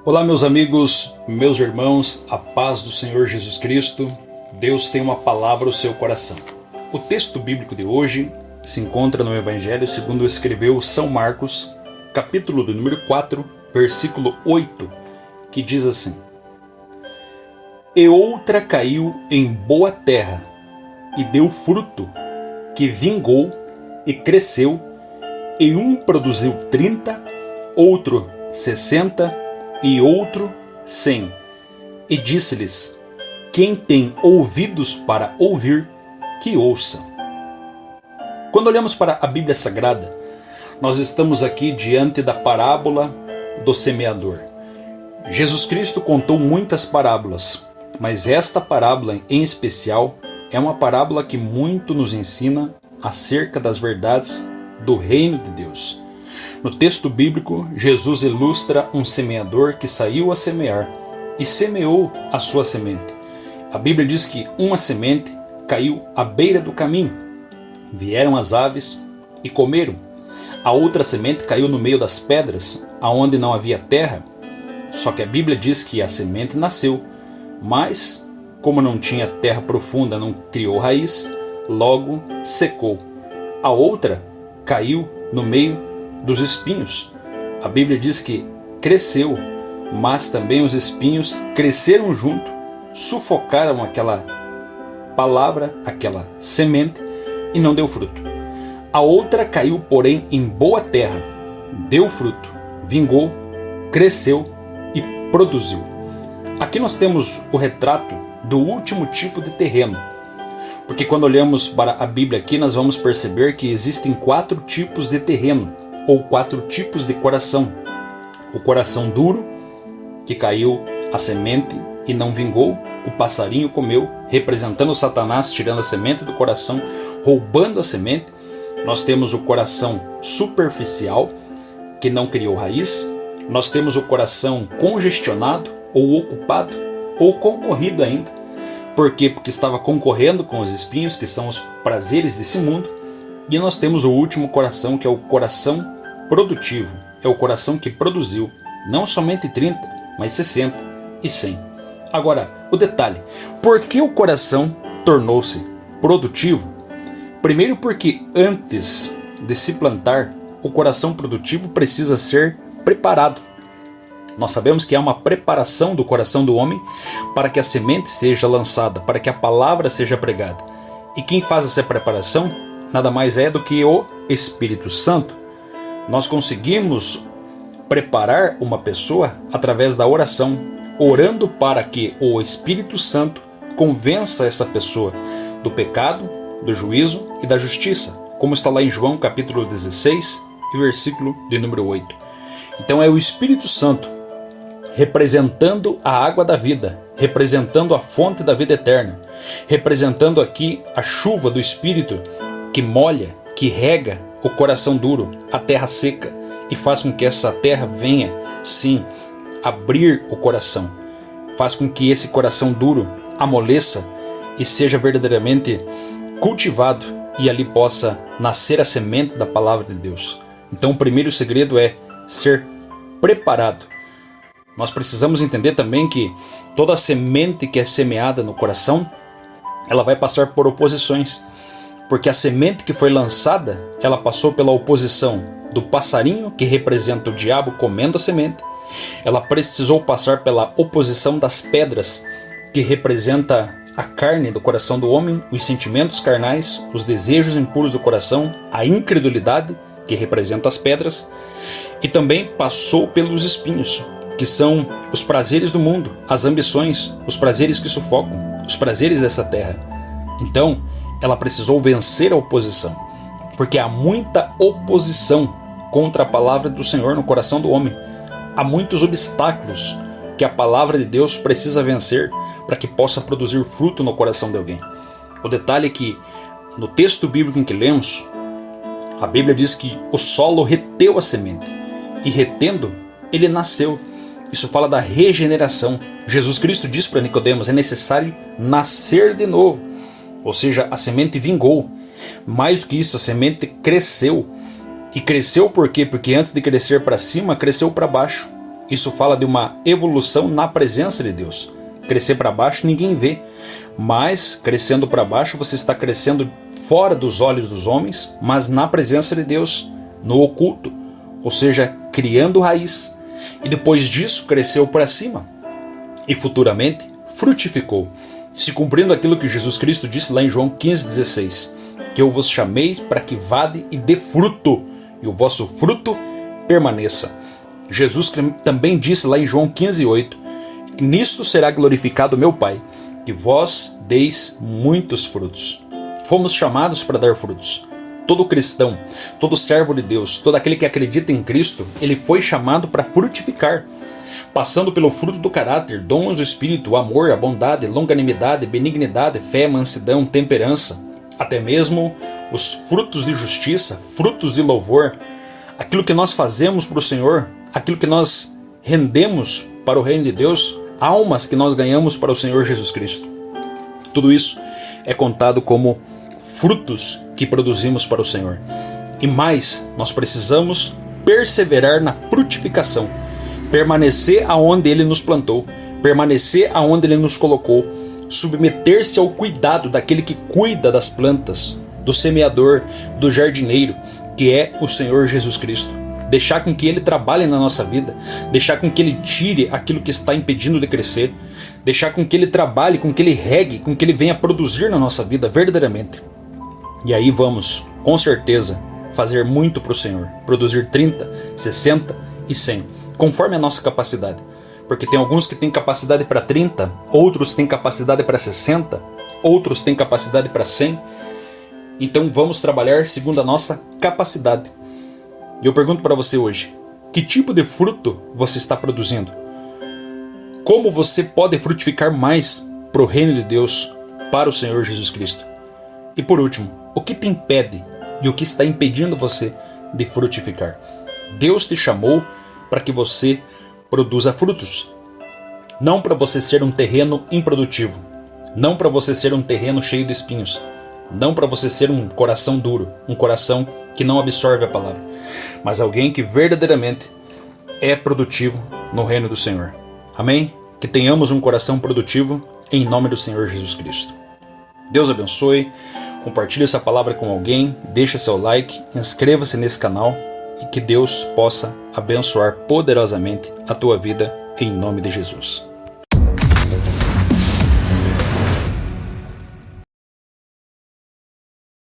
Olá, meus amigos, meus irmãos, a paz do Senhor Jesus Cristo. Deus tem uma palavra ao seu coração. O texto bíblico de hoje se encontra no Evangelho segundo escreveu São Marcos, capítulo do número 4, versículo 8, que diz assim: E outra caiu em boa terra, e deu fruto, que vingou e cresceu, e um produziu 30, outro 60, e outro 100. E disse-lhes: Quem tem ouvidos para ouvir, que ouça. Quando olhamos para a Bíblia Sagrada, nós estamos aqui diante da parábola do semeador. Jesus Cristo contou muitas parábolas, mas esta parábola em especial é uma parábola que muito nos ensina acerca das verdades do reino de Deus. No texto bíblico, Jesus ilustra um semeador que saiu a semear e semeou a sua semente. A Bíblia diz que uma semente caiu à beira do caminho. Vieram as aves e comeram. A outra semente caiu no meio das pedras, aonde não havia terra. Só que a Bíblia diz que a semente nasceu, mas como não tinha terra profunda, não criou raiz, logo secou. A outra caiu no meio dos espinhos. A Bíblia diz que cresceu, mas também os espinhos cresceram junto, sufocaram aquela palavra, aquela semente, e não deu fruto. A outra caiu, porém, em boa terra, deu fruto, vingou, cresceu e produziu. Aqui nós temos o retrato do último tipo de terreno, porque quando olhamos para a Bíblia aqui, nós vamos perceber que existem 4 tipos de terreno, ou 4 tipos de coração. O coração duro, que caiu a semente e não vingou, o passarinho comeu, representando Satanás, tirando a semente do coração, roubando a semente. Nós temos o coração superficial, que não criou raiz. Nós temos o coração congestionado, ou ocupado, ou concorrido ainda. Por quê? Porque estava concorrendo com os espinhos, que são os prazeres desse mundo. E nós temos o último coração, que é o coração produtivo. É o coração que produziu não somente 30, mas 60 e 100. Agora, o detalhe: por que o coração tornou-se produtivo? Primeiro porque antes de se plantar, o coração produtivo precisa ser preparado. Nós sabemos que há uma preparação do coração do homem para que a semente seja lançada, para que a palavra seja pregada. E quem faz essa preparação nada mais é do que o Espírito Santo. Nós conseguimos preparar uma pessoa através da oração, orando para que o Espírito Santo convença essa pessoa do pecado, do juízo e da justiça, como está lá em João capítulo 16 e versículo de número 8. Então é o Espírito Santo representando a água da vida, representando a fonte da vida eterna, representando aqui a chuva do Espírito que molha, que rega o coração duro, a terra seca, e faz com que essa terra venha, sim, abrir o coração. Faz com que esse coração duro amoleça e seja verdadeiramente cultivado, e ali possa nascer a semente da palavra de Deus. Então o primeiro segredo é ser preparado. Nós precisamos entender também que toda semente que é semeada no coração, ela vai passar por oposições. Porque a semente que foi lançada, ela passou pela oposição do passarinho, que representa o diabo comendo a semente. Ela precisou passar pela oposição das pedras, que representa a carne do coração do homem, os sentimentos carnais, os desejos impuros do coração, a incredulidade, que representa as pedras. E também passou pelos espinhos, que são os prazeres do mundo, as ambições, os prazeres que sufocam, os prazeres dessa terra. Então, ela precisou vencer a oposição, porque há muita oposição contra a palavra do Senhor no coração do homem. Há muitos obstáculos que a palavra de Deus precisa vencer para que possa produzir fruto no coração de alguém. O detalhe é que, no texto bíblico em que lemos, a Bíblia diz que o solo reteu a semente, e retendo, ele nasceu. Isso fala da regeneração. Jesus Cristo disse para Nicodemos: é necessário nascer de novo. Ou seja, a semente vingou. Mais do que isso, a semente cresceu. E cresceu por quê? Porque antes de crescer para cima, cresceu para baixo. Isso fala de uma evolução na presença de Deus. Crescer para baixo ninguém vê, mas crescendo para baixo você está crescendo fora dos olhos dos homens, mas na presença de Deus, no oculto, ou seja, criando raiz. E depois disso cresceu para cima e futuramente frutificou, se cumprindo aquilo que Jesus Cristo disse lá em João 15,16, que eu vos chamei para que vade e dê fruto, e o vosso fruto permaneça. Jesus também disse lá em João 15,8, nisto será glorificado meu Pai, que vós deis muitos frutos. Fomos chamados para dar frutos. Todo cristão, todo servo de Deus, todo aquele que acredita em Cristo, ele foi chamado para frutificar, passando pelo fruto do caráter, dons do Espírito, o amor, a bondade, longanimidade, benignidade, fé, mansidão, temperança, até mesmo os frutos de justiça, frutos de louvor, aquilo que nós fazemos para o Senhor, aquilo que nós rendemos para o reino de Deus, almas que nós ganhamos para o Senhor Jesus Cristo. Tudo isso é contado como frutos que produzimos para o Senhor. E mais, nós precisamos perseverar na frutificação, permanecer aonde Ele nos plantou, permanecer aonde Ele nos colocou, submeter-se ao cuidado daquele que cuida das plantas, do semeador, do jardineiro, que é o Senhor Jesus Cristo. Deixar com que Ele trabalhe na nossa vida, deixar com que Ele tire aquilo que está impedindo de crescer, deixar com que Ele trabalhe, com que Ele regue, com que Ele venha produzir na nossa vida verdadeiramente. E aí vamos, com certeza, fazer muito para o Senhor, produzir 30, 60 e 100, conforme a nossa capacidade. Porque tem alguns que têm capacidade para 30, outros têm capacidade para 60, outros têm capacidade para 100. Então vamos trabalhar segundo a nossa capacidade. E eu pergunto para você hoje, que tipo de fruto você está produzindo? Como você pode frutificar mais para o reino de Deus, para o Senhor Jesus Cristo? E por último, o que te impede e o que está impedindo você de frutificar? Deus te chamou para que você produza frutos. Não para você ser um terreno improdutivo. Não para você ser um terreno cheio de espinhos. Não para você ser um coração duro, um coração que não absorve a palavra, mas alguém que verdadeiramente é produtivo no reino do Senhor. Amém? Que tenhamos um coração produtivo em nome do Senhor Jesus Cristo. Deus abençoe, compartilhe essa palavra com alguém, deixe seu like, inscreva-se nesse canal e que Deus possa abençoar poderosamente a tua vida em nome de Jesus.